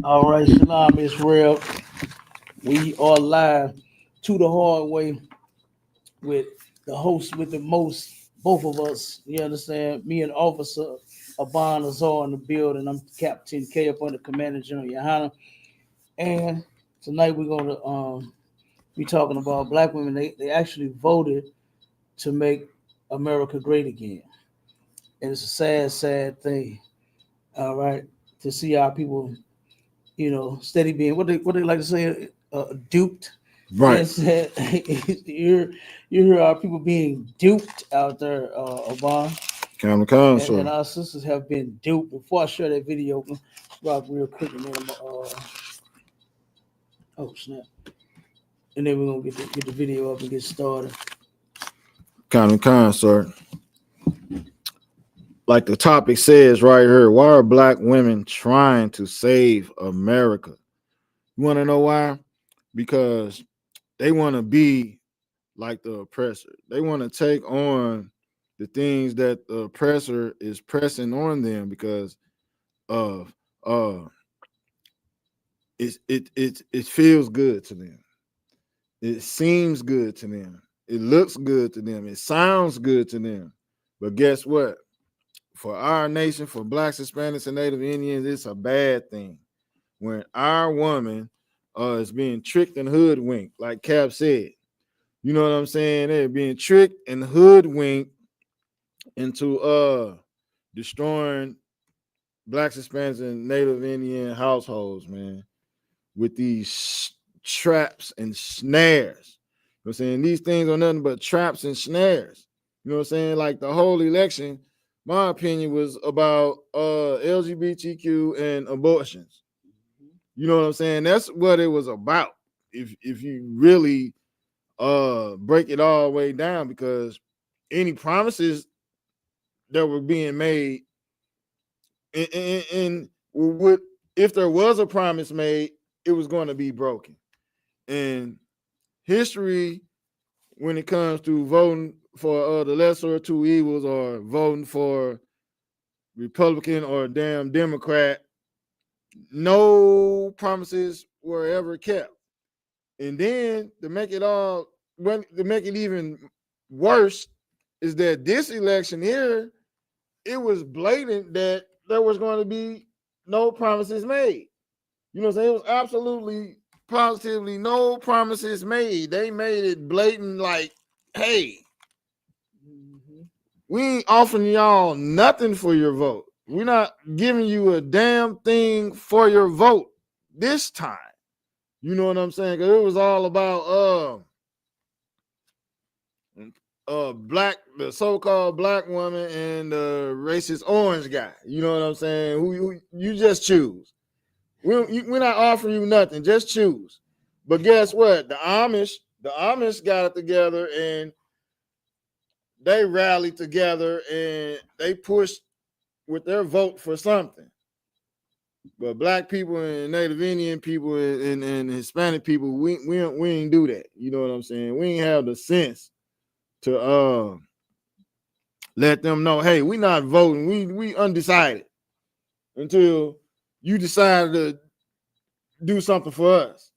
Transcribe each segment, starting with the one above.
All right, Shalom Israel. We are live to the hard way with the host with the most, both of us. You understand? Me and Officer Aban Azar in the building. I'm Captain K up under Commander General YAHANNA. And tonight we're gonna be talking about black women. They actually voted to make America great again. And it's a sad, sad thing. All right. To see our people, steady being what they like to say, duped. Right. Yes, you hear our people being duped out there, Obama, Kamala, and sir. our sisters have been duped. Before I share that video, rock real quick, and then oh snap, and then we're gonna get the video up and get started. Kamala, sir. Like the topic says right here, why are black women trying to save America? You want to know why? Because they want to be like the oppressor. They want to take on the things that the oppressor is pressing on them because of it feels good to them. It seems good to them. It looks good to them. It sounds good to them. But guess what? For our nation, for blacks, Hispanics, and Native Indians, it's a bad thing when our woman is being tricked and hoodwinked, like Cap said. You know what I'm saying? They're being tricked and hoodwinked into destroying blacks, Hispanics, and Native Indian households, man, with these traps and snares. You know what I'm saying? These things are nothing but traps and snares. You know what I'm saying? Like the whole election, my opinion was about LGBTQ and abortions. You know what I'm saying? That's what it was about. If you really break it all the way down, because any promises that were being made and would, if there was a promise made, it was going to be broken. And history, when it comes to voting for the lesser of two evils or voting for Republican or damn Democrat, no promises were ever kept. And then to make it even worse is that this election here, it was blatant that there was going to be no promises made. You know what I'm saying? It was absolutely, positively no promises made. They made it blatant, like, hey, we ain't offering y'all nothing for your vote. We're not giving you a damn thing for your vote this time. You know what I'm saying? Because it was all about black, the so-called black woman and the racist orange guy. You know what I'm saying? Who you just choose. We're not offering you nothing. Just choose. But guess what? The Amish got it together and they rallied together and they pushed with their vote for something. But black people and Native Indian people and Hispanic people, we ain't do that. You know what I'm saying? We ain't have the sense to let them know, hey, we not voting. We undecided until you decide to do something for us.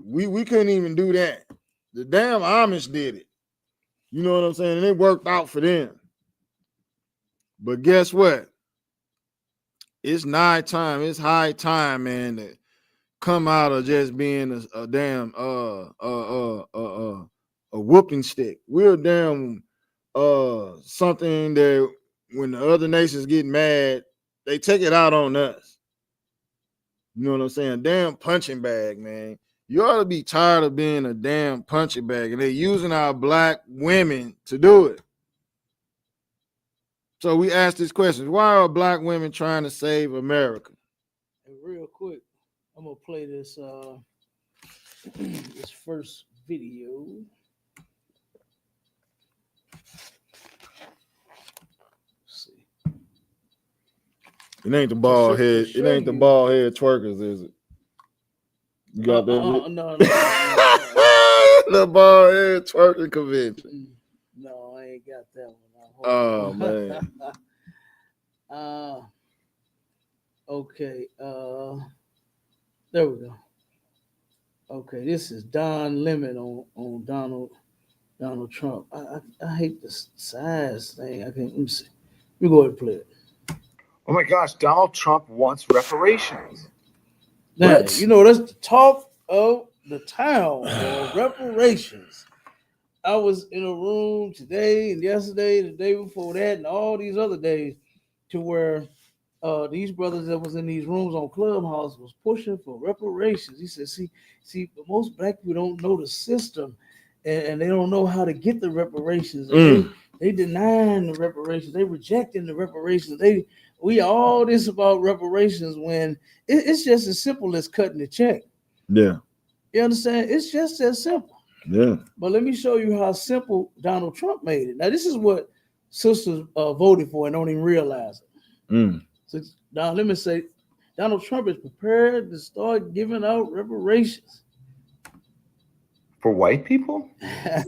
We couldn't even do that. The damn Amish did it. You know what I'm saying? And it worked out for them. But guess what? It's night time. It's high time, man, to come out of just being a damn a whooping stick. We're damn something that when the other nations get mad, they take it out on us. You know what I'm saying? Damn punching bag, man. You ought to be tired of being a damn punching bag, and they're using our black women to do it. So we asked this question: why are black women trying to save America? And real quick, I'm gonna play this this first video. Let's see. It ain't the bald head. It ain't the bald head twerkers, is it? You got that? No. The bald head twerking convention. No, I ain't got that one. Oh man. Okay, there we go. Okay, this is Don Lemon on Donald Trump. I hate this size thing. I can't. Let me see. We go ahead and play it. Oh my gosh, Donald Trump wants reparations. Now, What? you know that's the talk of the town, reparations. I was in a room today and yesterday, the day before that, and all these other days, to where these brothers that was in these rooms on Clubhouse was pushing for reparations. He said, see, most black people don't know the system, and they don't know how to get the reparations. And they denying the reparations. They rejecting the reparations. We all this about reparations when it's just as simple as cutting the check. Yeah. You understand? It's just as simple. Yeah. But let me show you how simple Donald Trump made it. Now, this is what sisters voted for and don't even realize it. So now let me say, Donald Trump is prepared to start giving out reparations. For white people?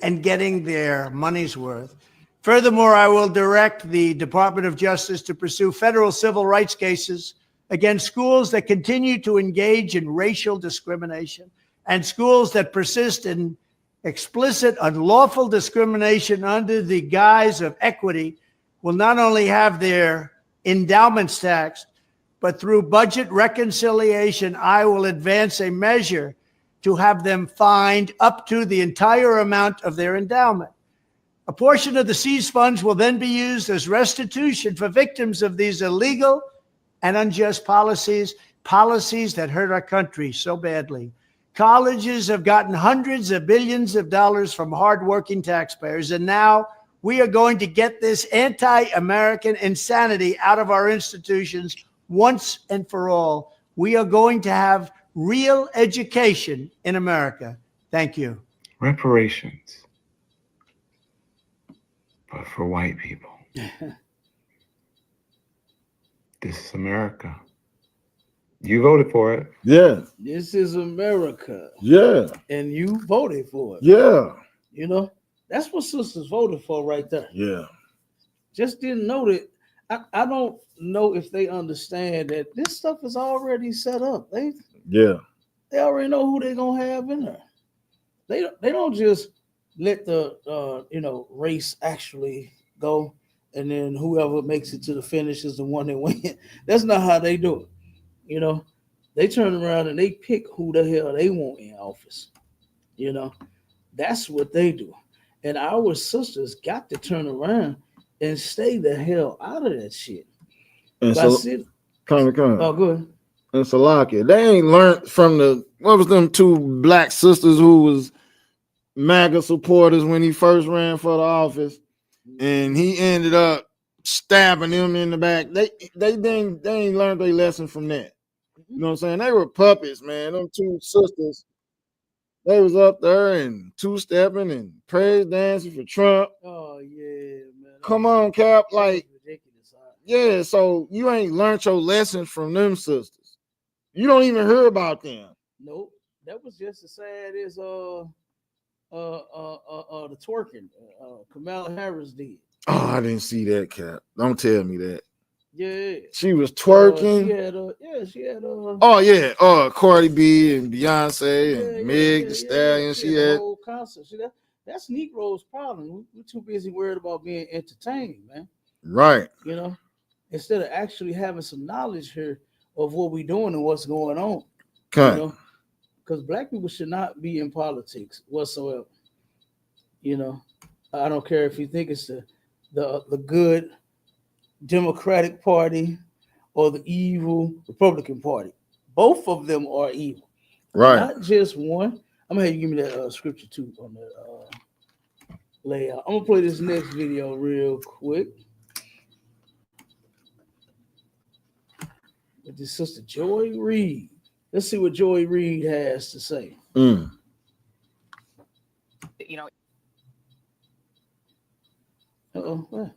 And getting their money's worth. Furthermore, I will direct the Department of Justice to pursue federal civil rights cases against schools that continue to engage in racial discrimination and schools that persist in explicit, unlawful discrimination under the guise of equity will not only have their endowments taxed, but through budget reconciliation, I will advance a measure to have them fined up to the entire amount of their endowment. A portion of the seized funds will then be used as restitution for victims of these illegal and unjust policies that hurt our country so badly. Colleges have gotten hundreds of billions of dollars from hardworking taxpayers, and now we are going to get this anti-American insanity out of our institutions once and for all. We are going to have real education in America. Thank you. Reparations. But for white people. This is America. You voted for it. Yeah. This is America. Yeah. And you voted for it. Yeah. You know, that's what sisters voted for right there. Yeah. Just didn't know that. I don't know if they understand that this stuff is already set up. They already know who they're gonna have in there. They don't just let the race actually go, and then whoever makes it to the finish is the one that wins. That's not how they do it. You know, they turn around and they pick who the hell they want in office. You know, that's what they do. And our sisters got to turn around and stay the hell out of that shit. And so, come. Oh, good. And Salaki, they ain't learned from what was them two black sisters who was MAGA supporters when he first ran for the office, and he ended up stabbing them in the back. They ain't learned their lesson from that. You know what I'm saying? They were puppets, man. Them two sisters, they was up there and two-stepping and praise dancing for Trump. Oh yeah, man. Come on, Cap. Like, yeah, so you ain't learned your lessons from them sisters. You don't even hear about them. Nope. That was just as sad as the twerking Kamala Harris did. Oh, I didn't see that, Cap. Don't tell me that. Yeah. She was twerking. She had oh yeah, Cardi B and Beyonce and Meg the Stallion. She had a whole concert. See, that's Negro's problem. We're too busy worried about being entertained, man. Right. You know, instead of actually having some knowledge here of what we're doing and what's going on. Okay. You know, because black people should not be in politics whatsoever. You know, I don't care if you think it's the good Democratic Party or the evil Republican Party. Both of them are evil. Right. Not just one. I'm gonna have you give me that scripture too on the layout. I'm gonna play this next video real quick with this sister Joy Reid. Let's see what Joy Reid has to say. You know. What?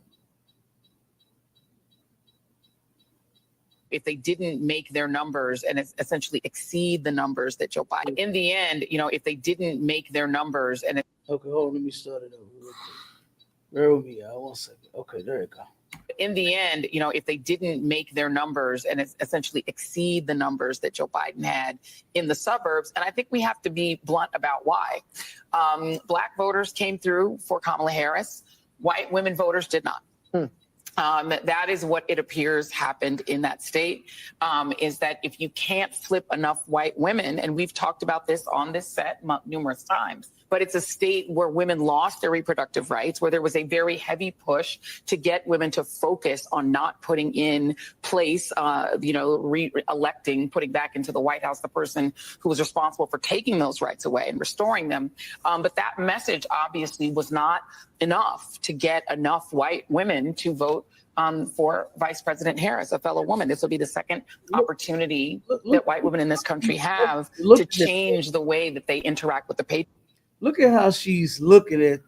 If they didn't make their numbers and essentially exceed the numbers that Joe Biden, in the end, you know, if they didn't make their numbers and okay, hold on, let me start it over real quick. Bear with me, y'all. 1 second. Okay, there you go. In the end, if they didn't make their numbers and essentially exceed the numbers that Joe Biden had in the suburbs, and I think we have to be blunt about why. Black voters came through for Kamala Harris. White women voters did not. That is what it appears happened in that state, is that if you can't flip enough white women, and we've talked about this on this set numerous times, but it's a state where women lost their reproductive rights, where there was a very heavy push to get women to focus on not putting in place, re-electing, putting back into the White House the person who was responsible for taking those rights away and restoring them. But that message obviously was not enough to get enough white women to vote for Vice President Harris, a fellow woman. This will be the second opportunity that white women in this country have to change the way that they interact with the patriarchy. Look at how she's looking at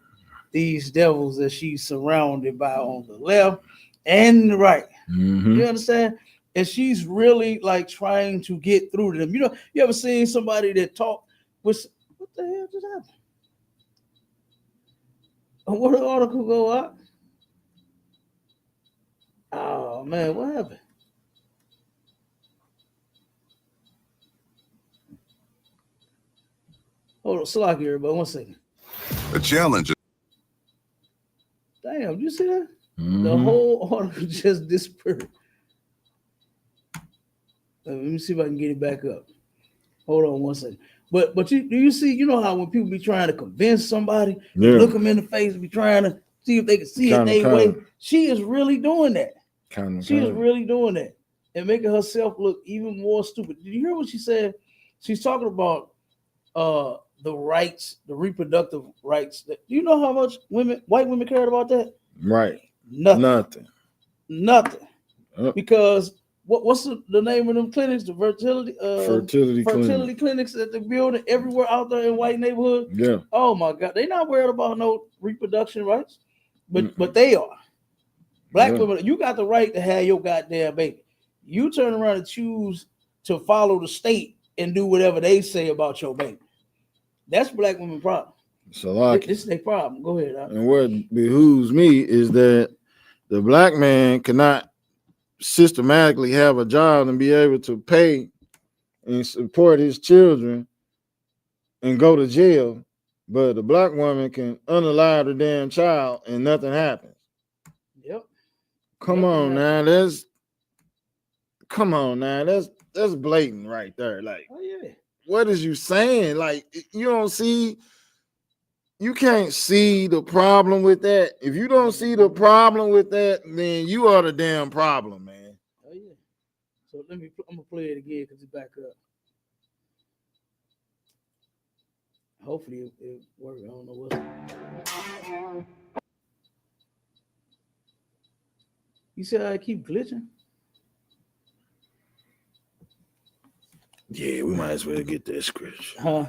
these devils that she's surrounded by on the left and the right. Mm-hmm. You understand? And she's really like trying to get through to them. You ever seen somebody that talk with what the hell just happened? What the article go up? Oh man, what happened? Hold on, slack here, everybody. 1 second. The challenge. Damn, you see that? Mm-hmm. The whole article just disappeared. Let me see if I can get it back up. Hold on 1 second. But do you see? You know how when people be trying to convince somebody, look them in the face, be trying to see if they can see it their way. She is really doing that. She is really doing that and making herself look even more stupid. Did you hear what she said? She's talking about the rights, the reproductive rights. Do you know how much white women cared about that? Right. Nothing. Because what's the name of them clinics? The fertility clinics at the building everywhere out there in white neighborhood. Yeah. Oh my God, they not worried about no reproduction rights, but they are. Black women, you got the right to have your goddamn baby. You turn around and choose to follow the state and do whatever they say about your baby. That's black women problem. So this is their problem. Go ahead. And what behooves me is that the black man cannot systematically have a job and be able to pay and support his children and go to jail, but the black woman can unalive the damn child and nothing happens. Yep. Come on now, that's blatant right there. Like, oh yeah. What is you saying? Like, you can't see the problem with that. If you don't see the problem with that, then you are the damn problem, man. Oh yeah. So I'm gonna play it again because it's back up. Hopefully it works. I don't know what. You said I keep glitching? Yeah, we might as well get that script. Huh?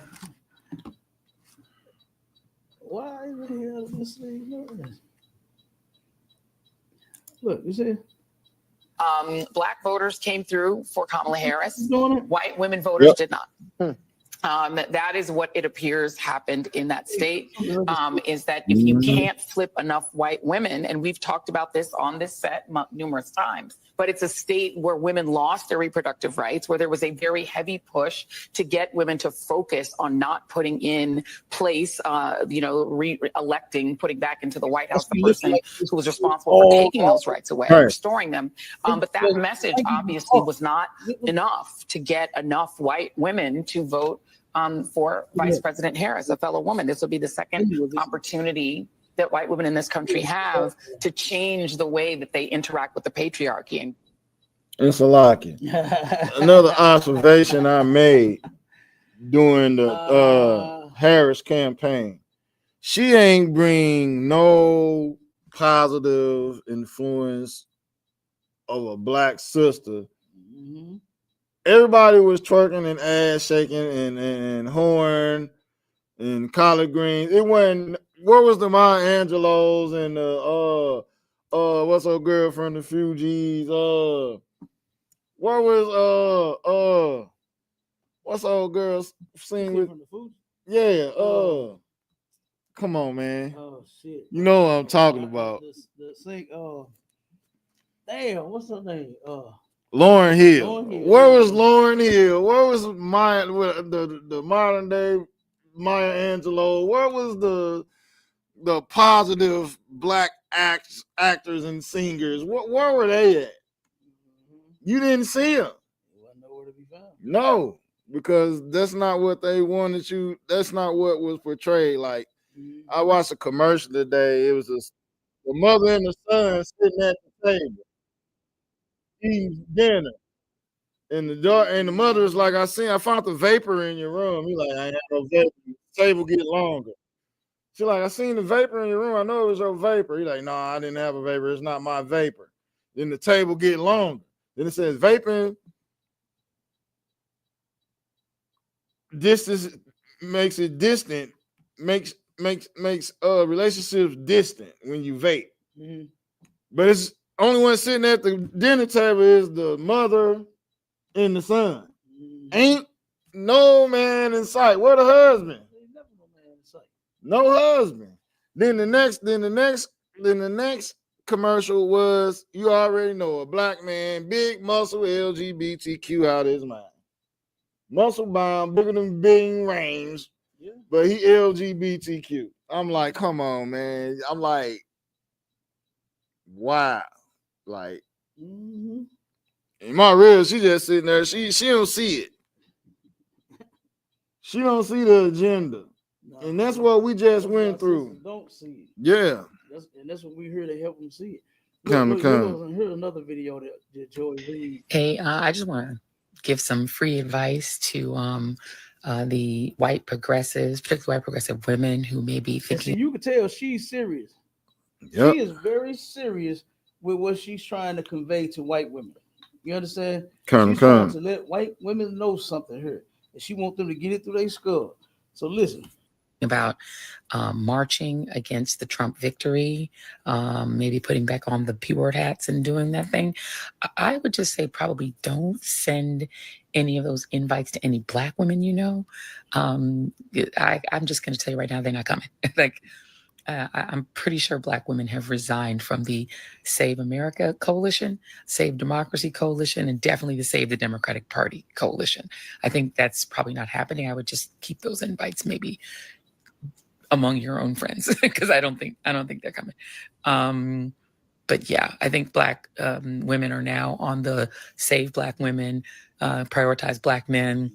Why the hell this thing doing? Look, you see? Black voters came through for Kamala Harris. White women voters did not. That is what it appears happened in that state, is that if you can't flip enough white women, and we've talked about this on this set numerous times, but it's a state where women lost their reproductive rights, where there was a very heavy push to get women to focus on not putting in place, re-electing, putting back into the White House the person who was responsible for taking those rights away and restoring them. But that message obviously was not enough to get enough white women to vote for Vice President Harris, a fellow woman. This will be the second opportunity that white women in this country have to change the way that they interact with the patriarchy. It's a locky. Another observation I made during the Harris campaign. She ain't bring no positive influence of a black sister. Mm-hmm. Everybody was twerking and ass shaking and horn and collard greens. It wasn't. Where was the Maya Angelos and what's her girl from the Fugees? Where was what's old girl sing with? Yeah. Come on, man. Oh shit. You know what I'm talking about. The sing. Damn, what's her name? Lauryn Hill. Lauryn Hill. Where was Lauryn Hill? Where was Maya, the modern day Maya Angelou? Where was the positive black actors and singers? Where were they at? You didn't see them. Wasn't nowhere to be found. No, because that's not what they wanted you. That's not what was portrayed. Like I watched a commercial today. It was the mother and the son sitting at the table eating dinner. And the mother is like, I found the vapor in your room. He like, I ain't got no vapor. The table get longer. She like, I seen the vapor in your room. I know it was your vapor. He like, no, I didn't have a vapor. It's not my vapor. Then the table get longer. Then it says vaping distance makes it distant, makes relationships distant when you vape. Mm-hmm. But it's only one sitting at the dinner table is the mother and the son. Mm-hmm. Ain't no man in sight. Where the husband? Never no man in sight. No husband. Then the next commercial was, you already know, a black man, big muscle, LGBTQ out of his mind. Muscle bound, bigger than Bing Rames, Yeah. but he LGBTQ. I'm like, come on, man. I'm like, wow. Like, in my real, she just sitting there. She don't see it. She don't see the agenda. No, And that's what we just went through. sisters don't see it. Yeah. That's what we here to help them see it. Come. Here's another video that Joey Reed. Hey, I just want to give some free advice to the white progressives, particularly white progressive women who may be And thinking. see, you can tell she's serious. Yep. She is very serious with what she's trying to convey to white women. You understand? She's trying to let white women know something here, and she wants them to get it through their skull. So listen. About marching against the Trump victory, maybe putting back on the P-word hats and doing that thing. I would just say probably don't send any of those invites to any black women you know. I'm just going to tell you right now, they're not coming. Like, I'm pretty sure black women have resigned from the Save America Coalition, Save Democracy Coalition, and definitely the Save the Democratic Party Coalition. I think that's probably not happening. I would just keep those invites maybe among your own friends, because I don't think they're coming. But yeah, I think black women are now on the Save Black Women, prioritize black men,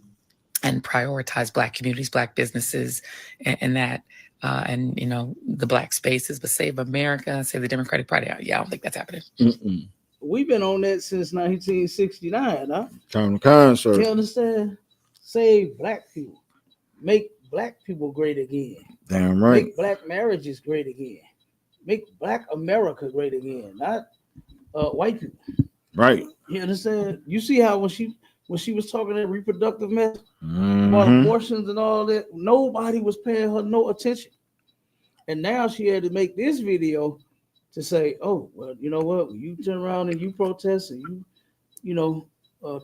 and prioritize black communities, black businesses, and that, and you know, the black spaces. But Save America, Save the Democratic Party. Yeah, I don't think that's happening. We've been on that since 1969, huh? Concert. You understand? Save black people, make black people great again. Damn right. Make black marriages great again. Make black America great again, not white people. Right. You understand? You see how when she was talking that reproductive mess about abortions and all that, nobody was paying her no attention. And now she had to make this video to say, oh, well, you know what? When you turn around and you protest and you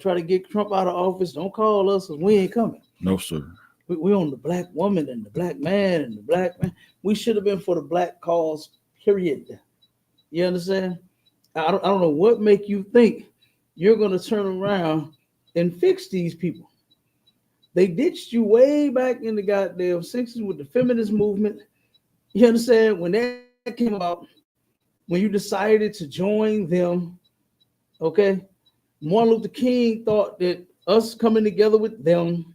try to get Trump out of office, don't call us because we ain't coming. No, sir. We on the black woman and the black man and the black man. We should have been for the black cause, period. You understand? I don't know what make you think you're going to turn around and fix these people. They ditched you way back in the goddamn 60s with the feminist movement. You understand? When that came out, when you decided to join them, okay? Martin Luther King thought that us coming together with them,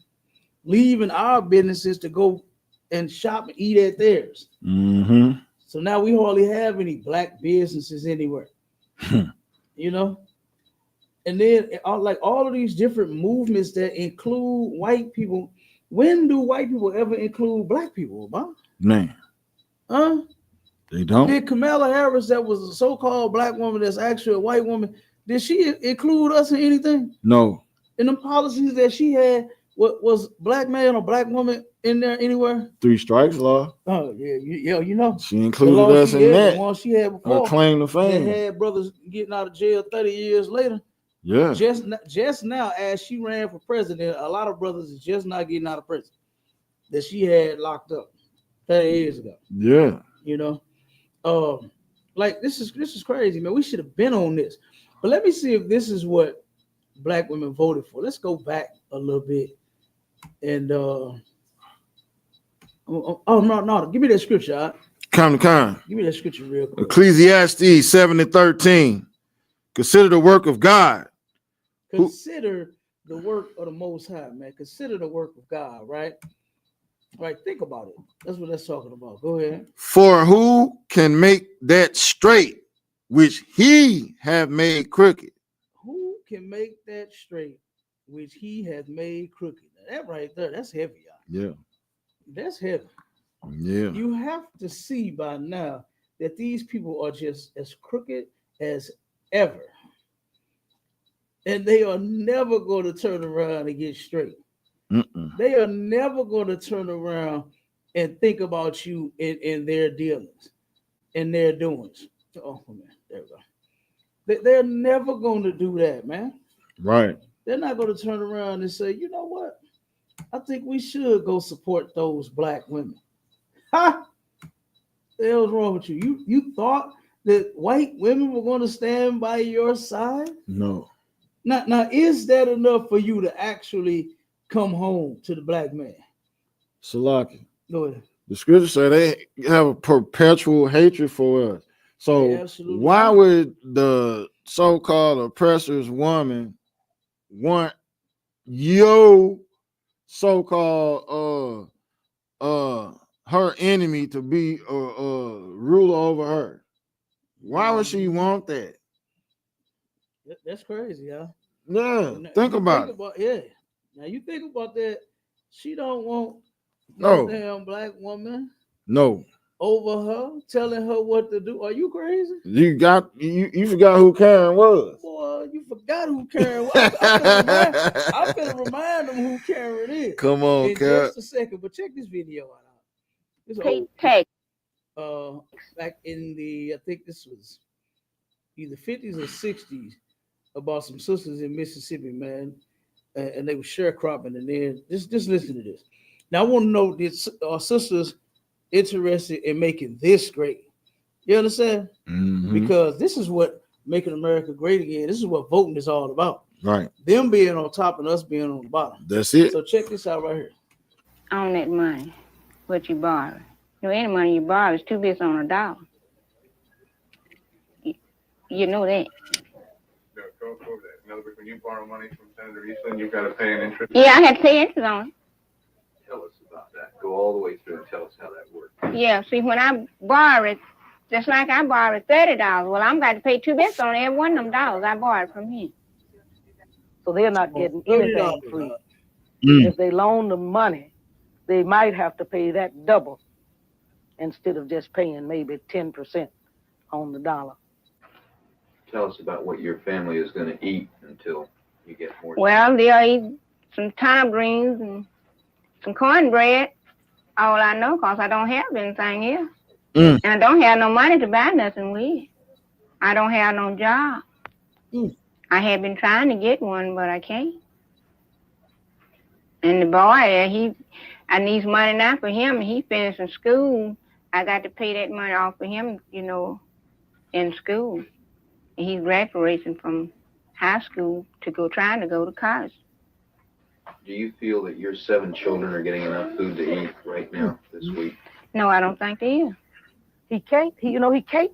leaving our businesses to go and shop and eat at theirs. So now we hardly have any black businesses anywhere. You know? And then like all of these different movements that include white people. When do white people ever include black people, Obama? Man. Huh? They don't. Did Kamala Harris, that was a so-called black woman that's actually a white woman, did she include us in anything? No. In the policies that she had, what was black man or black woman in there anywhere? 3 strikes law. Oh yeah, you know. She included us in that. The one she had before. Her claim to fame. That had brothers getting out of jail 30 years later. Yeah. Just now, as she ran for president, a lot of brothers is just not getting out of prison that she had locked up 30 years ago. Yeah. You know, like this is crazy, man. We should have been on this. But let me see if this is what black women voted for. Let's go back a little bit. And oh no, give me that scripture. Come. Give me that scripture real quick. Ecclesiastes 7:13. Consider the work of God. Consider the work of the Most High, man. Consider the work of God, right? Right. Think about it. That's what that's talking about. Go ahead. For who can make that straight which he have made crooked? Who can make that straight which he has made crooked? Now, that right there, that's heavy, y'all. Yeah. That's heavy. Yeah. You have to see by now that these people are just as crooked as ever. And they are never going to turn around and get straight. They are never going to turn around and think about you in their dealings, in their doings. Oh, man, there we go. They're never going to do that, man. Right. They're not going to turn around and say, you know what? I think we should go support those black women. Ha! The hell's wrong with you? You thought that white women were going to stand by your side? No. Now, is that enough for you to actually come home to the black man? Salaki. Go ahead. The scripture say they have a perpetual hatred for us. So why would the so-called oppressor's woman want your so-called her enemy to be a ruler over her? Why would she want that? That's crazy, y'all. Yeah, think about it. Yeah. Now you think about that. She don't want No damn black woman no over her, telling her what to do. Are you crazy? You forgot who Karen was. Boy, you forgot who Karen was. I'm gonna remind them who Karen is. Come on, in Karen. Just a second, but check this video out. It's old. Back in the, I think this was either 50s or 60s, about some sisters in Mississippi, man, and they were sharecropping. And then just listen to this. Now I want to know, did our sisters interested in making this great? You understand? Mm-hmm. Because this is what making America great again. This is what voting is all about. Right. Them being on top and us being on the bottom. That's it. So check this out right here. On that money, what you borrow. You know, any money you borrow is 2 bits on a dollar. You know that. In other words, when you borrow money from Senator Eastland, you've got to pay an interest. Yeah, I had to pay interest on it. Tell us about that. Go all the way through and tell us how that works. Yeah, see, when I borrow it, just like I borrowed $30, well, I'm got to pay 2 bits on every one of them dollars I borrowed from him. So they're not getting anything free. If they loan them money, they might have to pay that double instead of just paying maybe 10% on the dollar. Tell us about what your family is going to eat until you get more. Well, they'll eat some turnip greens and some cornbread. All I know, because I don't have anything here. And I don't have no money to buy nothing with. I don't have no job. I have been trying to get one, but I can't. And the boy, I need money now for him. He finishing school. I got to pay that money off for him, you know, in school. And he's graduating from high school trying to go to college. Do you feel that your 7 children are getting enough food to eat right now this week? No, I don't think they is. He can't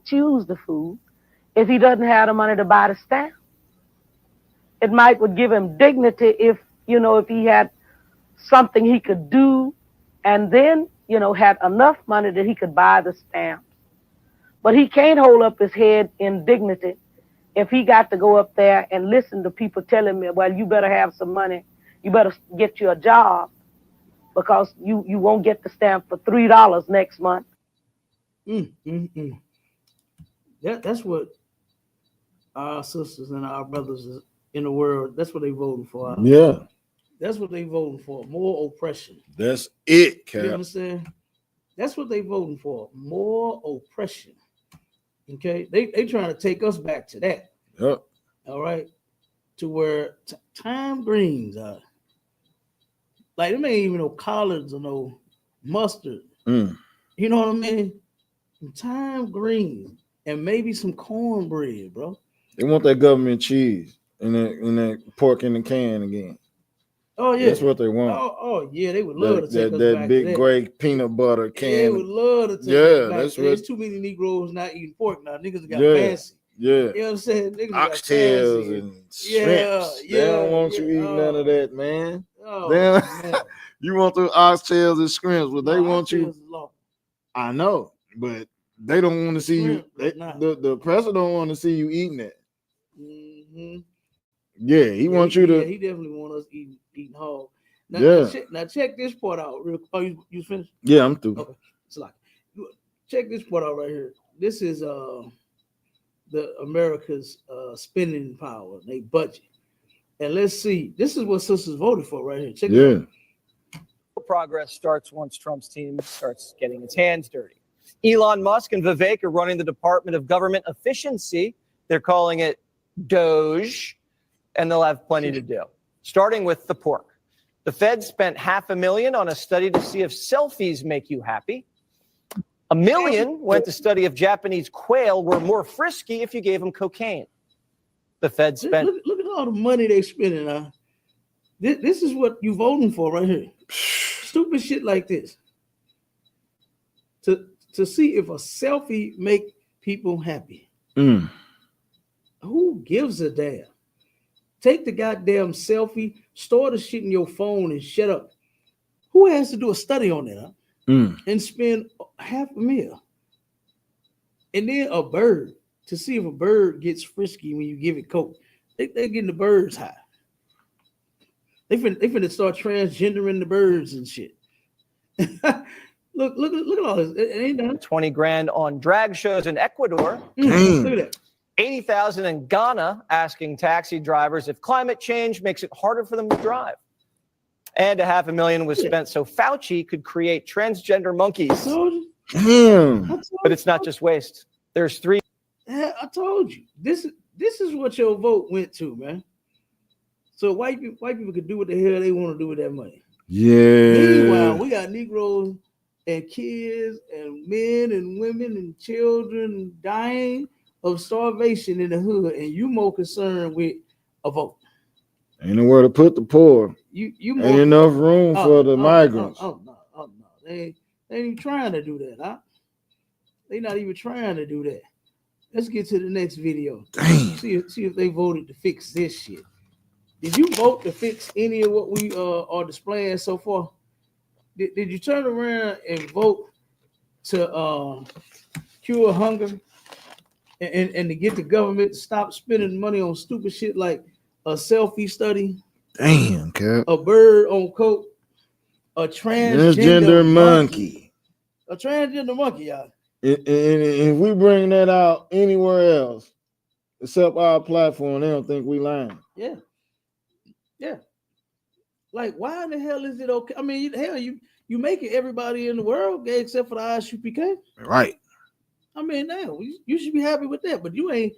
choose the food if he doesn't have the money to buy the stamp. It would give him dignity if he had something he could do and then, had enough money that he could buy the stamp. But he can't hold up his head in dignity if he got to go up there and listen to people telling me, well, you better have some money. You better get you a job because you won't get the stamp for $3 next month. That's what our sisters and our brothers in the world, that's what they voting for. Yeah. That's what they voting for. More oppression. That's it, Cap. You understand? That's what they voting for. More oppression. Okay? They trying to take us back to that. Yep. All right? To where time greens are. Like, them ain't even no collards or no mustard. You know what I mean? Time greens and maybe some cornbread, bro. They want that government cheese and that pork in the can again. Oh yeah, That's what they want. Oh yeah, they would love to take us that back big to that. gray peanut butter can. They would love to take us back. That's There's what. too many Negroes not eating pork now. Niggas got fancy. Yeah. You know what I'm saying? Niggas Oxtails and shrimps. They don't want you eating none of that, man. Oh, man. You want the oxtails and shrimps, but they want you. I know, but they don't want to see you. The president don't want to see you eating that. Mm-hmm. Yeah, he wants you to. Yeah, he definitely want us eating hog. Now check this part out real quick. Oh, you finished? Yeah, I'm through. Okay, it's like check this part out right here. This is the America's spending power, they budget. And let's see, this is what sisters voted for right here. Check it out. Progress starts once Trump's team starts getting its hands dirty. Elon Musk and Vivek are running the Department of Government Efficiency. They're calling it Doge, and they'll have plenty to do. Starting with the pork. The Fed spent $500,000 on a study to see if selfies make you happy. $1 million went to study if Japanese quail were more frisky if you gave them cocaine. The Fed spent. Look at all the money they spending on. This is what you voting for right here. Stupid shit like this. To see if a selfie make people happy. Who gives a damn? Take the goddamn selfie, store the shit in your phone and shut up. Who has to do a study on that? And spend $500,000? And then a bird, to see if a bird gets frisky when you give it coke. They're getting the birds high. They finna start transgendering the birds and shit. look at all this. It ain't done. 20 grand on drag shows in Ecuador. Look at that. 80,000 in Ghana asking taxi drivers if climate change makes it harder for them to drive. And $500,000 was spent so Fauci could create transgender monkeys. But it's not just waste. There's three. I told you. This is what your vote went to, man. So white people could do what the hell they want to do with that money. Yeah. Meanwhile, we got Negroes and kids and men and women and children dying of starvation in the hood, and you more concerned with a vote. Ain't nowhere to put the poor. You ain't enough room for the migrants. No. They ain't even trying to do that, huh? They not even trying to do that. Let's get to the next video. Damn. See if they voted to fix this shit. Did you vote to fix any of what we are displaying so far? Did you turn around and vote to cure hunger and to get the government to stop spending money on stupid shit like a selfie study? Damn, Cap. A bird on coke, a transgender monkey. A transgender monkey, y'all. And if we bring that out anywhere else, except our platform, they don't think we lying. Yeah. Like, why in the hell is it okay? I mean, hell, you making everybody in the world gay except for the ISUPK. Right. I mean, now you should be happy with that, but you ain't.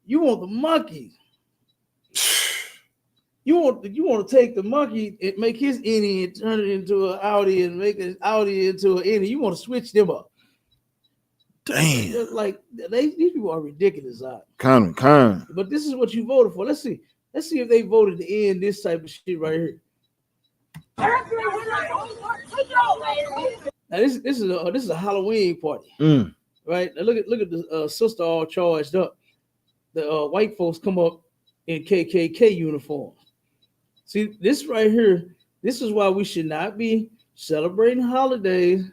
You want the monkey. You want to take the monkey and make his innie and turn it into an Audi and make an Audi into an innie. You want to switch them up. Damn. Like these people are ridiculous. Kind. But this is what you voted for. Let's see if they voted to end this type of shit right here. Now this is a Halloween party, right? Now look at the sister all charged up. The white folks come up in KKK uniforms. See this right here. This is why we should not be celebrating holidays,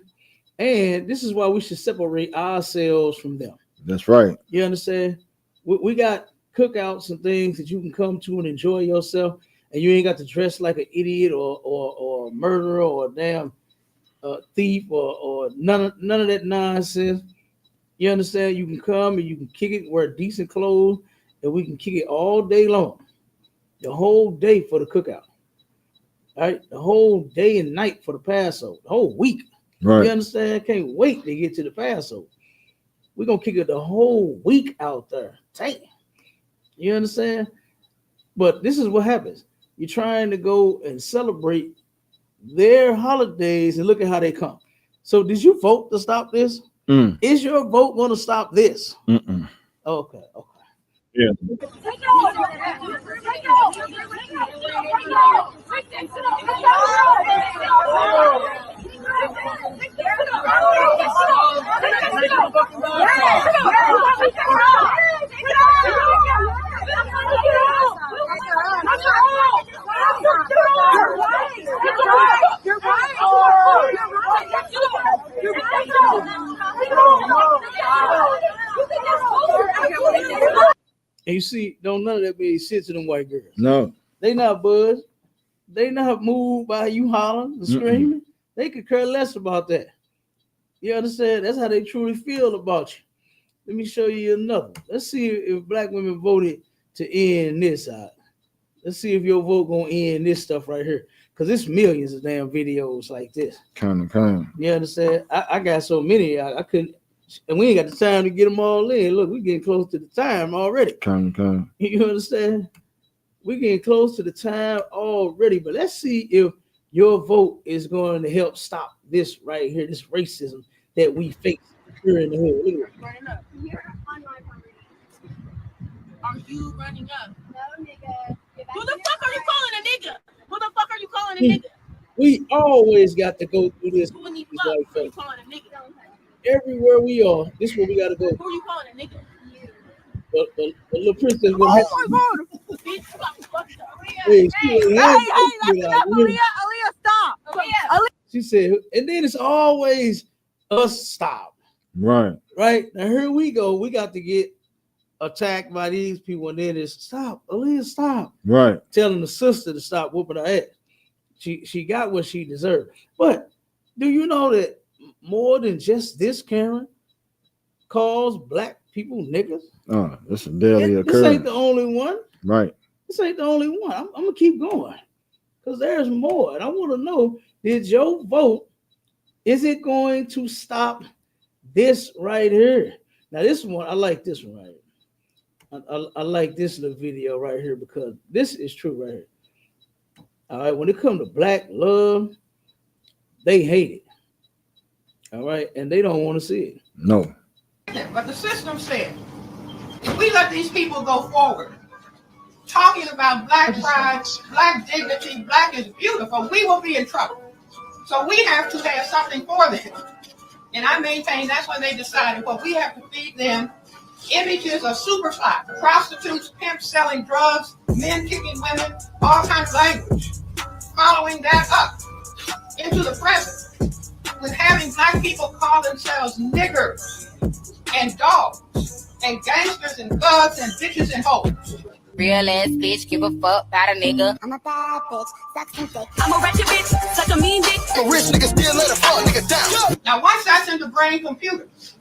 and this is why we should separate ourselves from them. That's right. You understand? We got cookouts and things that you can come to and enjoy yourself. And you ain't got to dress like an idiot or a murderer or a damn thief or none of that nonsense. You understand? You can come and you can kick it, wear decent clothes, and we can kick it all day long. The whole day for the cookout. All right? The whole day and night for the Passover. The whole week. Right. You understand? Can't wait to get to the Passover. We're going to kick it the whole week out there. Damn. You understand? But this is what happens. You're trying to go and celebrate their holidays and look at how they come. So did you vote to stop this? Is your vote going to stop this? Mm-mm. Okay. Yeah. And you see, don't none of that be shit to them white girls. No. They not buzz. They not moved by you hollering and screaming. They could care less about that. You understand? That's how they truly feel about you. Let me show you another. Let's see if black women voted to end this out. Let's see if your vote gonna end this stuff right here. Because it's millions of damn videos like this. Kind of. You understand? I got so many, I couldn't, and we ain't got the time to get them all in. Look, we getting close to the time already. Kind of. You understand? We getting close to the time already, but let's see if your vote is going to help stop this right here, this racism that we face here in the hood. Look at it. Running up. Are you running up? No, nigga. Who the fuck are you calling a nigga? Who the fuck are you calling a nigga? We always got to go through this. Who you calling a nigga? Everywhere we are, this is where we got to go. Who are you calling a nigga? But little princess. Oh my god! Bitch, fuck Hey, Aaliyah, stop! Aaliyah. She said, and then it's always us stop. Right. Right now, here we go. We got to get attacked by these people, and then it's stop, Aaliyah, stop. Right. Telling the sister to stop whooping her ass. She got what she deserved. But do you know that more than just this, Karen, calls black people niggas? Oh, that's a daily occurrence. This ain't the only one. Right. This ain't the only one. I'm gonna keep going because there's more, and I want to know: did your vote? Is it going to stop this right here? Now, this one I like. This one right here. I like this little video right here because this is true right here. All right, when it comes to black love, they hate it. All right, and they don't want to see it. No. But the system said, if we let these people go forward, talking about black pride, black dignity, black is beautiful, we will be in trouble. So we have to have something for them. And I maintain that's when they decided, well, we have to feed them images of superfly, prostitutes, pimps selling drugs, men kicking women, all kinds of language. Following that up into the present with having black people call themselves niggers and dogs and gangsters and thugs and bitches and hoes. Real ass bitch, give a fuck about a nigga. I'm a bad bitch, suck some dick. I'm a ratchet bitch, suck a mean dick. A rich nigga still let a fuck nigga down. Now once that's in the brain computers,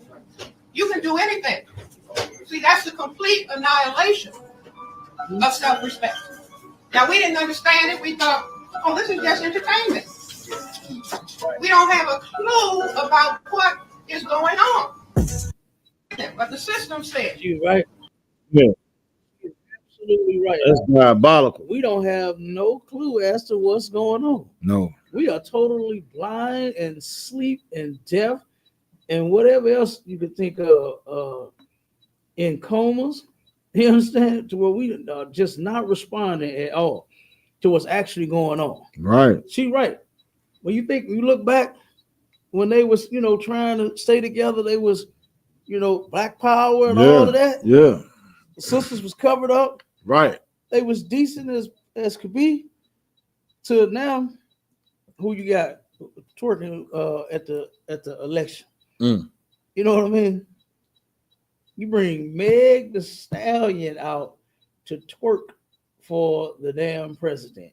you can do anything. See, that's the complete annihilation of self-respect. Now we didn't understand it. We thought, oh, this is just entertainment. We don't have a clue about what is going on. But the system said. You right? Yeah. You're absolutely right. That's diabolical. We don't have no clue as to what's going on. No. We are totally blind and asleep and deaf and whatever else you could think of in comas. You understand? To where we are just not responding at all to what's actually going on. Right. She right. When you think, you look back when they was, trying to stay together, they was, black power and all of that. Yeah. The sisters was covered up. Right. They was decent as could be. To now, who you got twerking at the election? Mm. You know what I mean? You bring Meg the Stallion out to twerk for the damn president,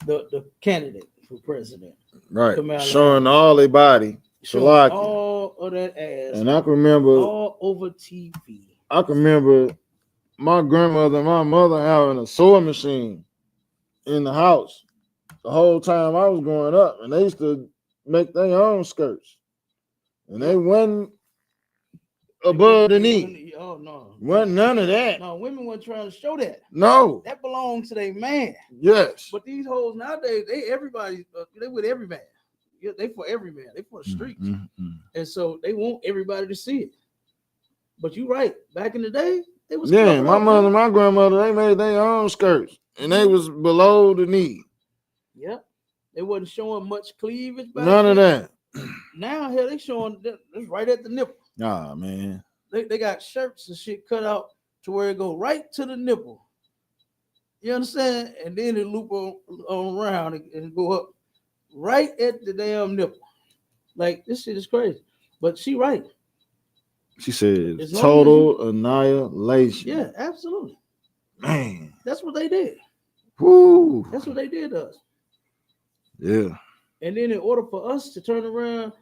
the candidate for president. Right. Kamala. Showing all their body. Showing all of that ass. And I can remember all over TV. I can remember my grandmother and my mother having a sewing machine in the house the whole time I was growing up, and they used to make their own skirts, and they wasn't above the knee. Oh no, wasn't none of that. No, women weren't trying to show that. No, that belongs to their man. Yes, but these hoes nowadays, they with every man. Yeah, they for every man. They for the streets, and so they want everybody to see it. But you're right. Back in the day, They was Yeah, covered my up, mother, man. my grandmother, they made their own skirts, and they was below the knee. Yep. They wasn't showing much cleavage back None of then. that. Now here they showing it's right at the nipple. Nah, man. They got shirts and shit cut out to where it go right to the nipple. You understand? And then it loop on around and go up right at the damn nipple. Like this shit is crazy. But she right. She said As long total annihilation. Yeah, absolutely. Man. That's what they did. Woo. That's what they did to us. Yeah. And then in order for us to turn around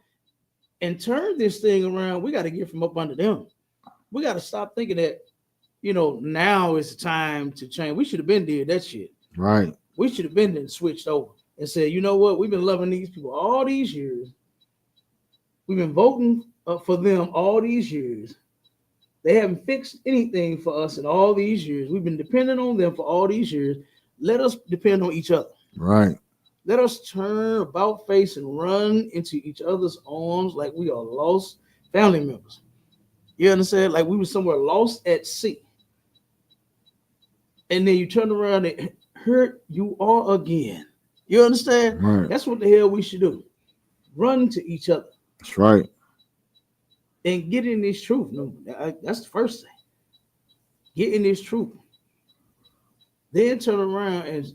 and turn this thing around, we got to get from up under them. We got to stop thinking that, now is the time to change. We should have been did that shit. Right. We should have been then switched over and said, you know what? We've been loving these people all these years. We've been voting for them all these years. They haven't fixed anything for us in all these years. We've been depending on them for all these years. Let us depend on each other. Right. Let us turn about face and run into each other's arms like we are lost family members. You understand? Like we were somewhere lost at sea. And then you turn around and hurt you all again. You understand? Right. That's what the hell we should do. Run to each other. That's right. And get in this truth. No, that's the first thing. Get in this truth. Then turn around and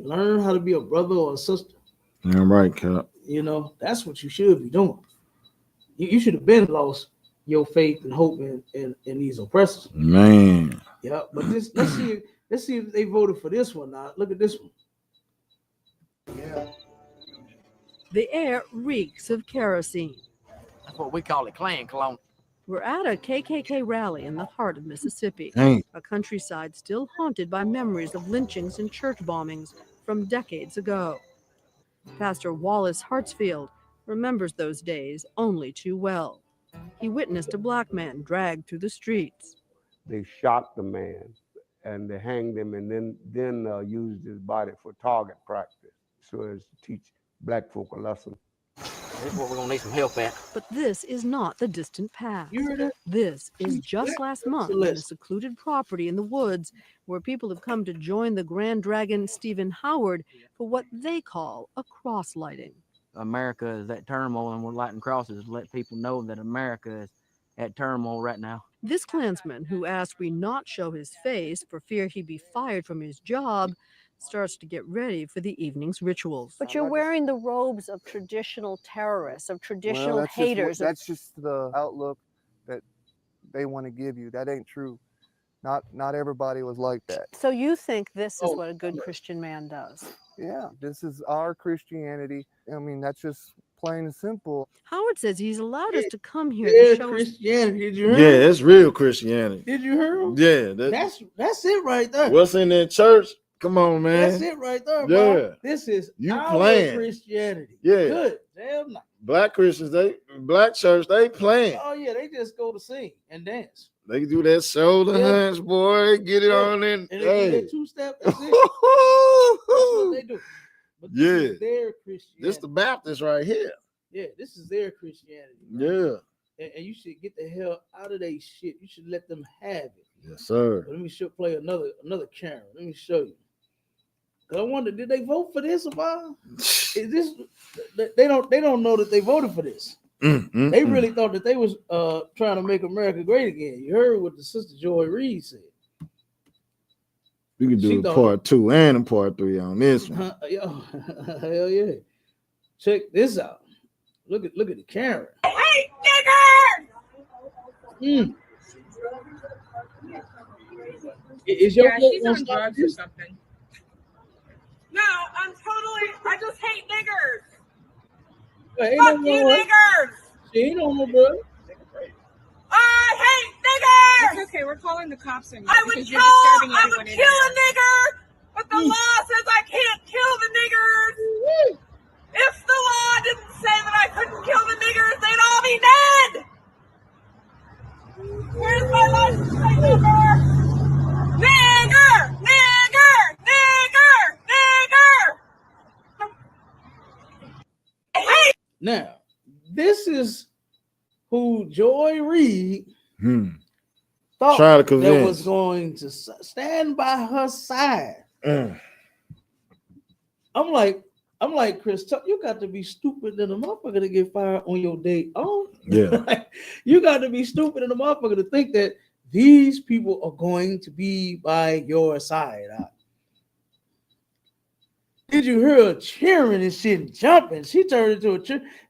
learn how to be a brother or a sister. Damn right, Cap. That's what you should be doing. You should have been lost your faith and hope in these oppressors. Man. Yeah, but let's see if they voted for this one now. Look at this one. Yeah. The air reeks of kerosene. That's what we call it, clan cologne. We're at a KKK rally in the heart of Mississippi, a countryside still haunted by memories of lynchings and church bombings from decades ago. Pastor Wallace Hartsfield remembers those days only too well. He witnessed a black man dragged through the streets. They shot the man and they hanged him and then used his body for target practice so as to teach black folk a lesson. This is what we're going to need some help at. But this is not the distant past. You heard that? This is just last month on a secluded property in the woods where people have come to join the Grand Dragon Stephen Howard for what they call a cross lighting. America is at turmoil and we're lighting crosses to let people know that America is at turmoil right now. This Klansman, who asked we not show his face for fear he'd be fired from his job, starts to get ready for the evening's rituals. But you're wearing the robes of traditional terrorists, of traditional haters. That's just the outlook that they want to give you. That ain't true. Not everybody was like that. So you think this is what a good Christian man does? Yeah, this is our Christianity. I mean, that's just plain and simple. Howard says he's allowed us to come here to show Christianity. Did you hear? Yeah, it's real Christianity. Did you hear him? Yeah, that's it right there. What's in that church? Come on, man. That's it right there, bro. Yeah. This is You our playing. Christianity. Yeah. Good. Damn nice. Black Christians, black church, they playing. Oh yeah, they just go to sing and dance. They do that shoulder hunch, boy. Get it on in. And they do that two-step. That's it. That's what they do. But this is their Christianity. This the Baptist right here. Yeah, this is their Christianity. Bro. Yeah. And you should get the hell out of their shit. You should let them have it. Yes, sir. But let me play another camera. Let me show you. Cause I wonder, did they vote for this, Obama? Is this? They don't know that they voted for this. They really thought that they was trying to make America great again. You heard what the sister Joy Reid said. We can do a part 2 and a part 3 on this one. Hell yeah! Check this out. Look at the camera. Hey, nigger! Is your she's on drugs or something. No, I just hate niggers. Fuck you, niggers! She ain't on no drugs. I hate niggers! It's okay, we're calling the cops on you. I would kill a nigger, but the law says I can't kill the niggers. If the law didn't say that I couldn't kill the niggers, they'd all be dead. Where's my license plate number? Nigger! Nigger! Nigger! Nigger! Hey! Now, this is who Joy Reid thought Trying to that convince. was going to stand by her side. I'm like, Chris, you got to be stupid than a motherfucker to get fired on your day off. Yeah. You got to be stupid than a motherfucker to think that these people are going to be by your side. Did you hear her cheering and shit and jumping? She turned into a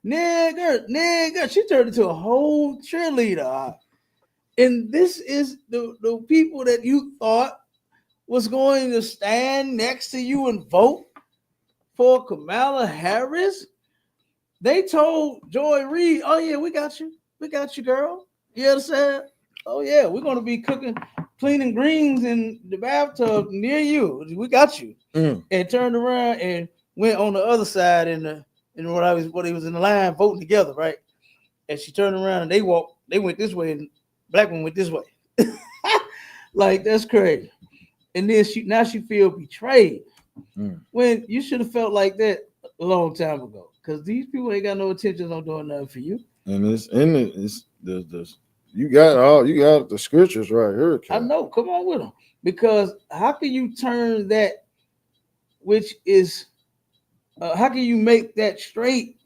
nigger. She turned into a whole cheerleader. And this is the people that you thought was going to stand next to you and vote for Kamala Harris. They told Joy Reid, "Oh yeah, we got you, girl. You understand? Oh yeah, we're gonna be cleaning greens in the bathtub near you. We got you." And turned around and went on the other side in what he was in the line voting together, right? And she turned around and they went this way, and black one went this way. Like, that's crazy. And then she feel betrayed. When you should have felt like that a long time ago, because these people ain't got no intentions on doing nothing for you. And it's you got the scriptures right here. I know. Come on with them, because how can you turn that, which is, how can you make that straight,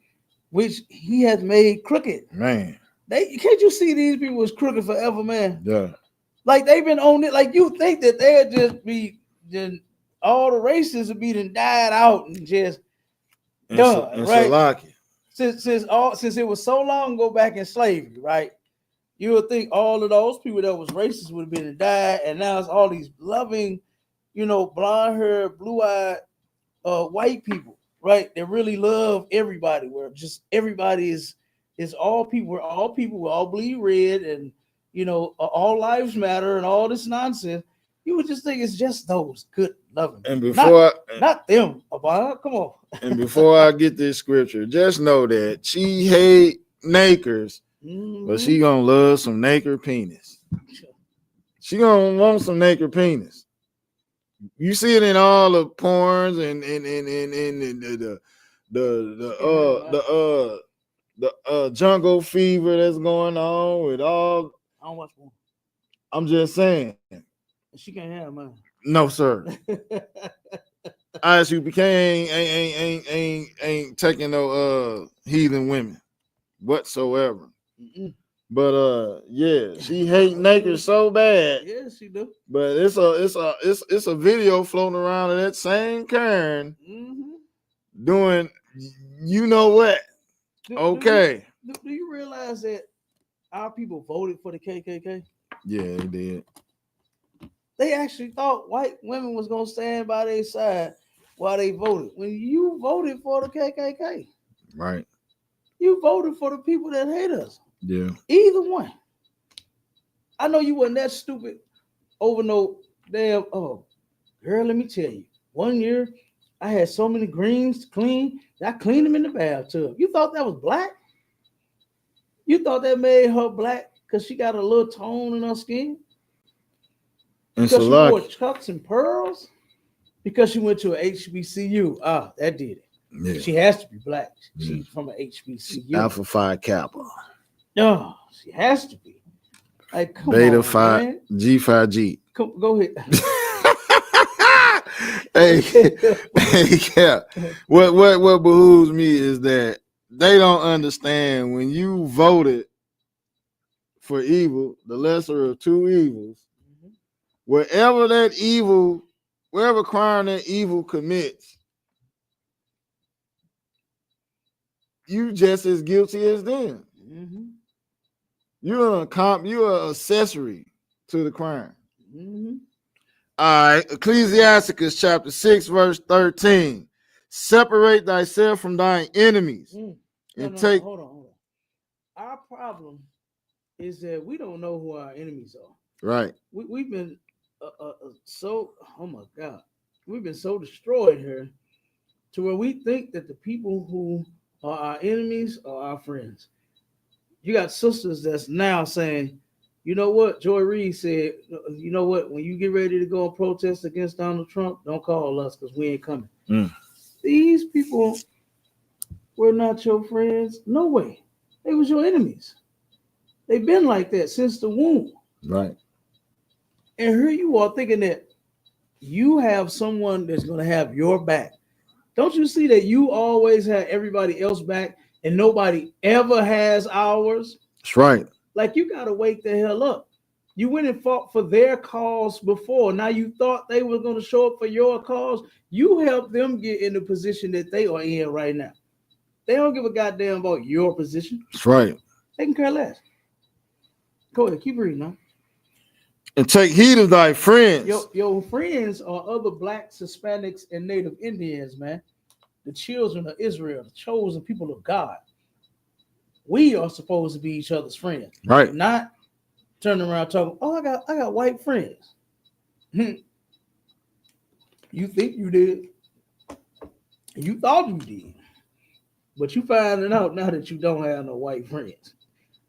which he has made crooked? Man, can't you see these people was crooked forever, man? Yeah. Like, they've been on it. Like, you think that they'd just be all the races would be died out and just done, right? Since it was so long ago back in slavery, right? You would think all of those people that was racist would have been died, and now it's all these loving, blonde hair, blue eyed, white people, right? That really love everybody. Where just everybody is all people. We're all people. We all bleed red, and all lives matter, and all this nonsense. You would just think it's just those good loving. And before not them, Obama. Come on. And before I get this scripture, just know that she hate nakers, but she gonna love some naked penis. She gonna want some naked penis. You see it in all the porns and the jungle fever that's going on with all. I don't watch porn. I'm just saying. She can't have mine. No, sir. ISUPK ain't taking no heathen women whatsoever. But yeah, she hate naked so bad. Yeah, she do. But it's a video floating around of that same Karen doing you know what? Okay. Do you realize that our people voted for the KKK? Yeah, they did. They actually thought white women was gonna stand by their side while they voted. When you voted for the KKK, right? You voted for the people that hate us. Yeah. Either one. I know you wasn't that stupid over no damn. Oh, girl, let me tell you. One year, I had so many greens to clean that I cleaned them in the bathtub. You thought that was black? You thought that made her black because she got a little tone in her skin? Because she wore chucks and pearls? Because she went to a HBCU. Ah, that did it. Yeah. She has to be black. She's from an HBCU. Alpha Phi Kappa. No, she has to be. Like, come Beta on, Phi man. G5G. Go ahead. Yeah. What behooves me is that they don't understand when you voted for evil, the lesser of two evils, wherever crime that evil commits, you just as guilty as them. You're an accessory to the crime. All right, Ecclesiasticus chapter 6, verse 13. Separate thyself from thine enemies take. Hold on. Our problem is that we don't know who our enemies are. Right. We've been so, oh my God, we've been so destroyed here to where we think that the people who are our enemies are our friends. You got sisters that's now saying, you know what? Joy Reid said, you know what? When you get ready to go and protest against Donald Trump, don't call us because we ain't coming. These people were not your friends. No way. They was your enemies. They've been like that since the womb. Right. And here you are thinking that you have someone that's going to have your back. Don't you see that you always have everybody else back and nobody ever has ours? That's right. Like, you got to wake the hell up. You went and fought for their cause before. Now you thought they were going to show up for your cause. You helped them get in the position that they are in right now. They don't give a goddamn about your position. That's right. They can care less. Go ahead, keep reading now. And take heed of thy friends. Your friends are other blacks, Hispanics, and Native Indians, man. The children of Israel, the chosen people of God. We are supposed to be each other's friends. Right. Not turning around talking, oh, I got white friends. You think you did. You thought you did. But you finding out now that you don't have no white friends.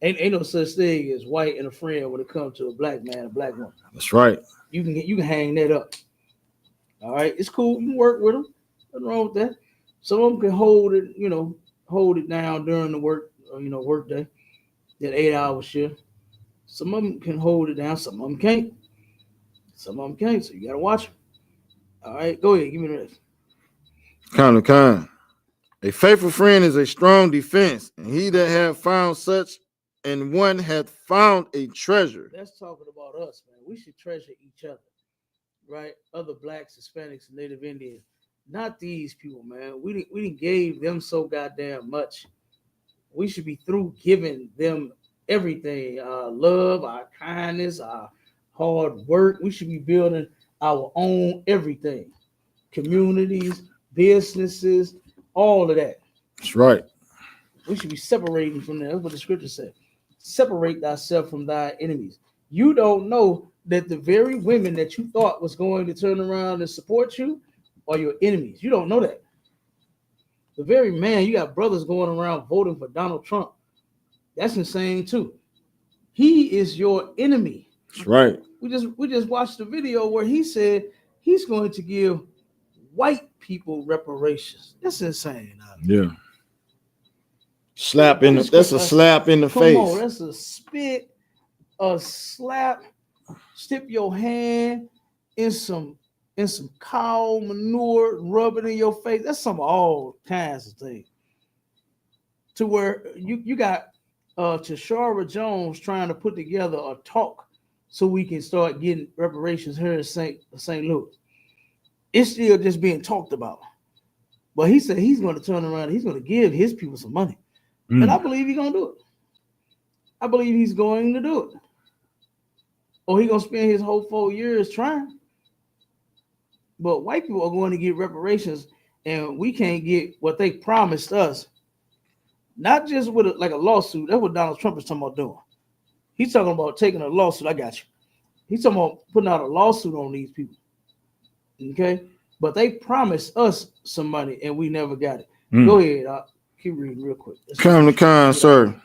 Ain't no such thing as white and a friend when it comes to a black man and a black woman. That's right. You can hang that up. All right, it's cool. You can work with them. Nothing wrong with that. Some of them can hold it down during the work day, that 8-hour shift. Some of them can hold it down. Some of them can't. So you gotta watch them. All right, go ahead. Give me the rest. Kind. A faithful friend is a strong defense, and he that hath found such and one hath found a treasure. That's talking about us, man. We should treasure each other, right? Other blacks, Hispanics, and Native Indians. Not these people, man. We didn't gave them so goddamn much. We should be through giving them everything. Our love, our kindness, our hard work. We should be building our own everything. Communities, businesses, all of that. That's right. We should be separating from them. That's what the scripture said. Separate thyself from thy enemies. You don't know that the very women that you thought was going to turn around and support you are your enemies. You don't know that. The very man, you got brothers going around voting for Donald Trump. That's insane too. He is your enemy. That's right. We just watched the video where he said he's going to give white people reparations. That's insane. Yeah. That's a slap in the face. Come on, that's a spit, a slap. Stick your hand in some cow manure, rub it in your face. That's some all kinds of things. To where you got Tashara Jones trying to put together a talk so we can start getting reparations here in St. Louis. It's still just being talked about. But he said he's going to turn around. He's going to give his people some money. And I believe he's going to do it. I believe he's going to do it. Or he's going to spend his whole 4 years trying. But white people are going to get reparations, and we can't get what they promised us. Not just with a lawsuit. That's what Donald Trump is talking about doing. He's talking about taking a lawsuit. I got you. He's talking about putting out a lawsuit on these people. Okay? But they promised us some money, and we never got it. Go ahead. Keep reading real quick. Come, sir.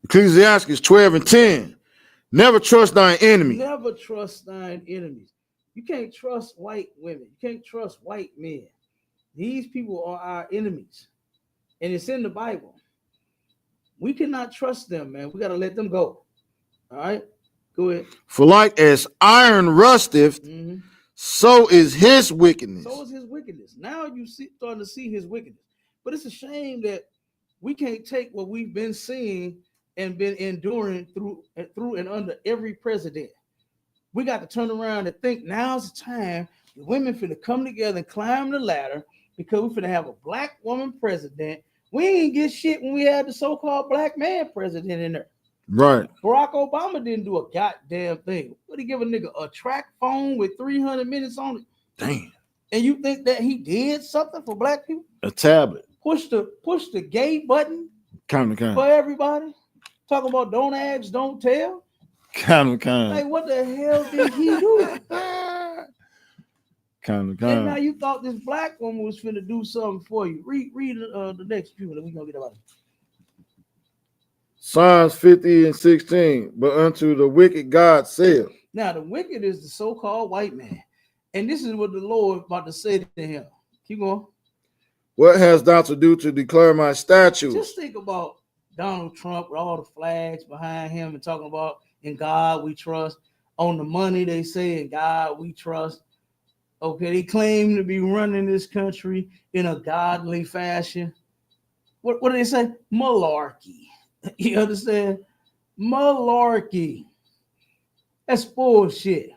Ecclesiastes 12:10. Never trust thine enemy. Never trust thine enemies. You can't trust white women. You can't trust white men. These people are our enemies. And it's in the Bible. We cannot trust them, man. We got to let them go. All right? Go ahead. For like as iron rusteth, so is his wickedness. So is his wickedness. Now you starting to see his wickedness. But it's a shame that we can't take what we've been seeing and been enduring through and under every president. We got to turn around and think now's the time the women finna come together and climb the ladder because we're finna have a black woman president. We ain't get shit when we had the so-called black man president in there. Right. Barack Obama didn't do a goddamn thing. What did he give a nigga a track phone with 300 minutes on it? Damn. And you think that he did something for black people? A tablet. Push the gay button Kind. for everybody. Talking about don't ask, don't tell. Kind. Like, what the hell did he do? Kind. And now you thought this black woman was finna do something for you. Read the next few, and we're gonna get about it. Psalms 50:16. But unto the wicked God saith. Now the wicked is the so-called white man, and this is what the Lord about to say to him. Keep going. What hast thou to do to declare my statutes? Just think about Donald Trump with all the flags behind him and talking about in God we trust. on the money they say, in God we trust. Okay, they claim to be running this country in a godly fashion. What do they say? Malarkey. You understand? Malarkey. That's bullshit.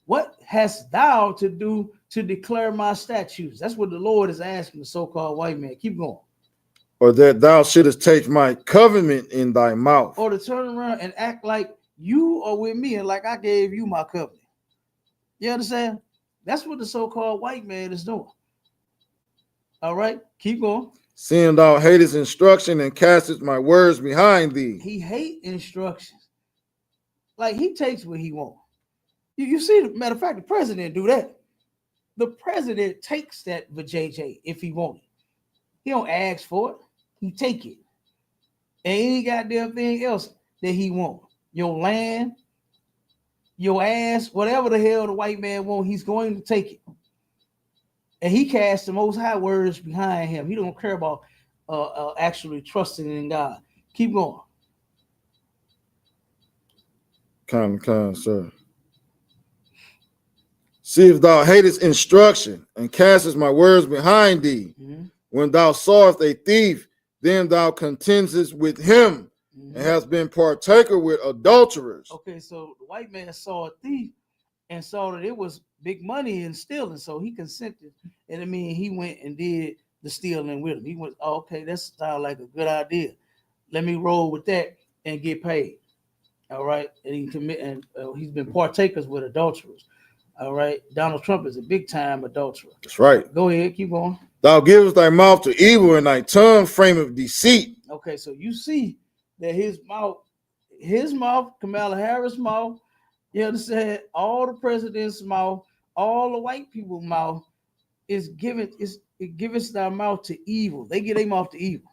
What hast thou to do to declare my statutes? That's what the Lord is asking the so-called white man. Keep going. Or that thou shouldest take my covenant in thy mouth. Or to turn around and act like you are with me and like I gave you my covenant. You understand? That's what the so-called white man is doing. All right, keep going. Seeing thou hatest instruction and castest my words behind thee. He hate instructions. Like he takes what he wants. You see, matter of fact, the president do that. The president takes that for JJ if he want it. He don't ask for it. He take it. And any goddamn thing else that he want. Your land, your ass, whatever the hell the white man want, he's going to take it. And he casts the most high words behind him. He don't care about actually trusting in God. Keep going. Kind, sir. See if thou hatest instruction and castest my words behind thee. Mm-hmm. When thou sawest a thief, then thou contendest with him, and hast been partaker with adulterers. Okay, so the white man saw a thief and saw that it was big money in stealing, so he consented. And I mean, he went and did the stealing with him. He went, oh, okay, that sounds like a good idea. Let me roll with that and get paid. All right, and he commit, and he's been partakers with adulterers. All right, Donald Trump is a big time adulterer. That's right. Go ahead, keep going. Thou givest thy mouth to evil, and thy tongue frameth deceit. Okay, so you see that his mouth, Kamala Harris' mouth, you understand, all the president's mouth, all the white people's mouth it gives their mouth to evil. They get their mouth to evil.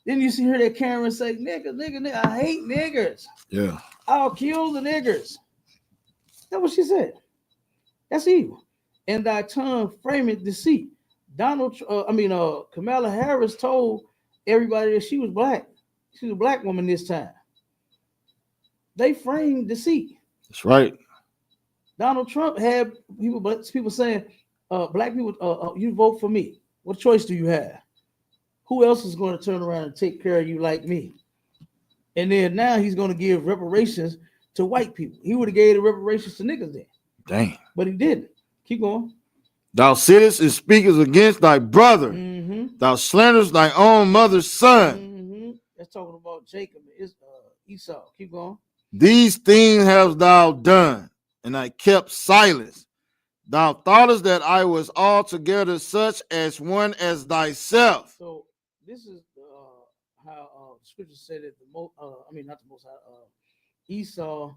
Then you see her that Karen say, nigga, I hate niggers. Yeah. I'll kill the niggers. That's what she said. That's evil. And thy tongue frameth deceit. Kamala Harris told everybody that she was black. She was a black woman this time. They framed deceit. That's right. Donald Trump had people saying, black people, you vote for me. What choice do you have? Who else is going to turn around and take care of you like me? And then now he's going to give reparations to white people. He would have gave the reparations to niggas then. Dang. But he didn't. Keep going. Thou sittest and speakest against thy brother. Mm-hmm. Thou slanderest thy own mother's son. Mm-hmm. That's talking about Jacob and Esau. Keep going. These things hast thou done, and I kept silence. Thou thoughtest that I was altogether such as one as thyself. So this is how the scripture said that Esau,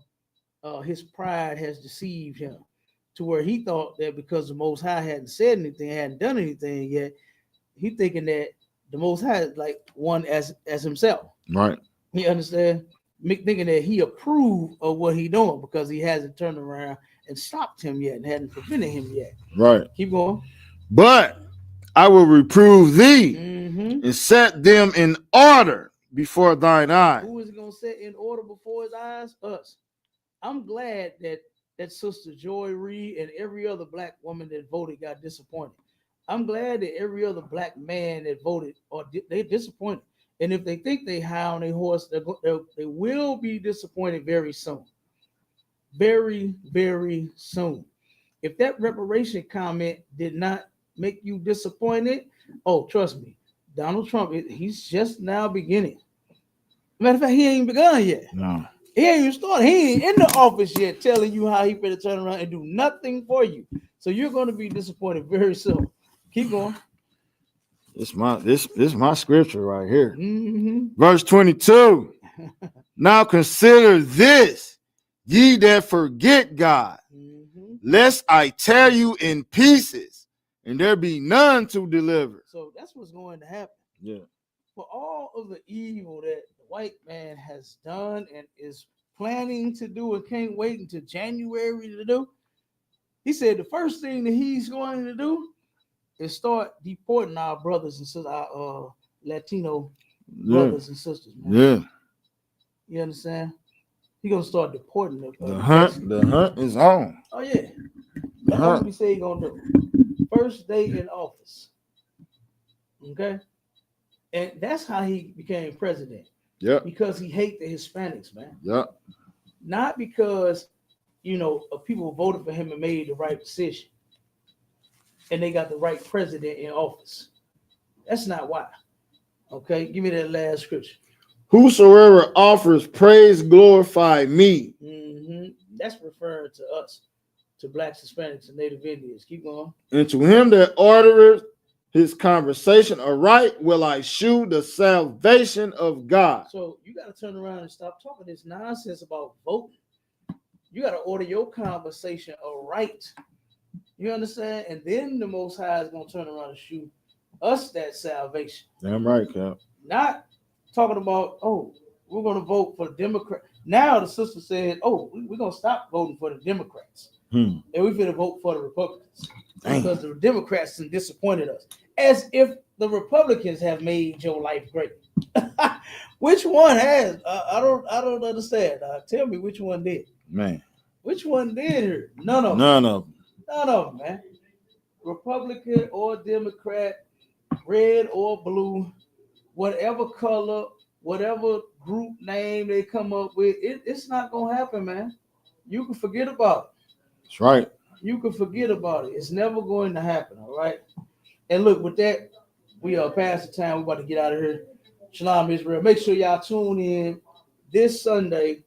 his pride has deceived him to where he thought that because the Most High hadn't said anything, hadn't done anything yet, he thinking that the Most High is like one as himself. Right. You understand? Thinking that he approved of what he doing because he hasn't turned around and stopped him yet and hadn't prevented him yet. Right. Keep going. But I will reprove thee and set them in order before thine eyes. Who is it going to set in order before his eyes? Us. I'm glad that Sister Joy Reid and every other black woman that voted got disappointed. I'm glad that every other black man that voted they're disappointed. And if they think they high on their horse, they will be disappointed very soon. Very, very soon. If that reparation comment did not make you disappointed, oh, trust me, Donald Trump, he's just now beginning. Matter of fact, he ain't begun yet. No. He ain't even started. He ain't in the office yet telling you how he better turn around and do nothing for you. So you're going to be disappointed very soon. Keep going. This my scripture right here. Mm-hmm. Verse 22. Now consider this, ye that forget God, lest I tear you in pieces, and there be none to deliver. So that's what's going to happen. Yeah. For all of the evil that the white man has done and is planning to do and can't wait until January to do, he said the first thing that he's going to do is start deporting our brothers and sisters, our Latino brothers and sisters. Man. Yeah. You understand? He gonna start deporting them. The hunt is on. Oh yeah, that's what we say he gonna do. First day in office. Okay, and that's how he became president. Yep. Because he hate the Hispanics, man. Yep. Not because people voted for him and made the right decision, and they got the right president in office. That's not why. Okay, give me that last scripture. Whosoever offers praise glorify me. That's referring to us, to blacks, Hispanics, and Native Indians. Keep going. And to him that ordereth his conversation aright will I shew the salvation of God. So you got to turn around and stop talking this nonsense about voting. You got to order your conversation aright. You understand? And then the Most High is going to turn around and shoot us that salvation. Damn right, Cap. Not talking about, oh, we're going to vote for the Democrat. Now the sister said, oh, we're going to stop voting for the Democrats. And we're going to vote for the Republicans. Because the Democrats have disappointed us. As if the Republicans have made your life great. Which one has? I don't understand. Tell me which one did. Man. Which one did here? None of them. None of them. None of them, man. Republican or Democrat, red or blue, whatever color, whatever group name they come up with, it's not going to happen, man. You can forget about it. That's right. You can forget about it. It's never going to happen, all right? And look, with that, we are past the time. We're about to get out of here. Shalom, Israel. Make sure y'all tune in this Sunday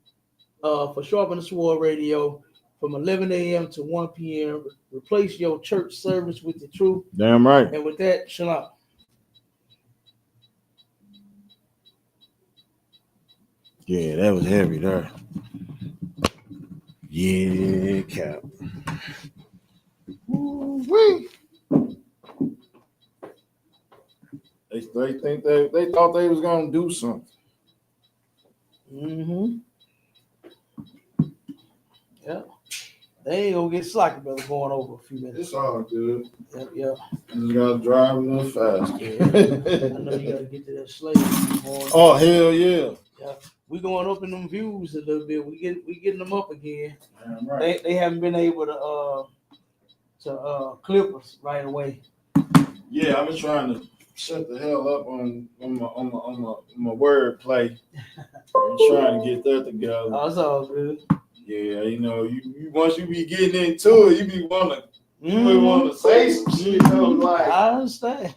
for Sharpen the Sword Radio from 11 a.m. to 1 p.m. Replace your church service with the truth. Damn right. And with that, shalom. Yeah, that was heavy there. Yeah, Cap. Woo-wee. They think they thought they was gonna do something. Yeah. They ain't gonna get sloppy, brother, going over a few minutes. It's all good. Yep. You gotta drive a little faster. I know you gotta get to that slave. Oh, hell yeah. Yeah. We going up in them views a little bit. We getting them up again. Damn right. They haven't been able to clip us right away. Yeah, I've been trying to shut the hell up on my word play. I'm trying to get that together. Oh, it's all good. Yeah, you once you be getting into it, you be wanna say some shit. Like, I understand.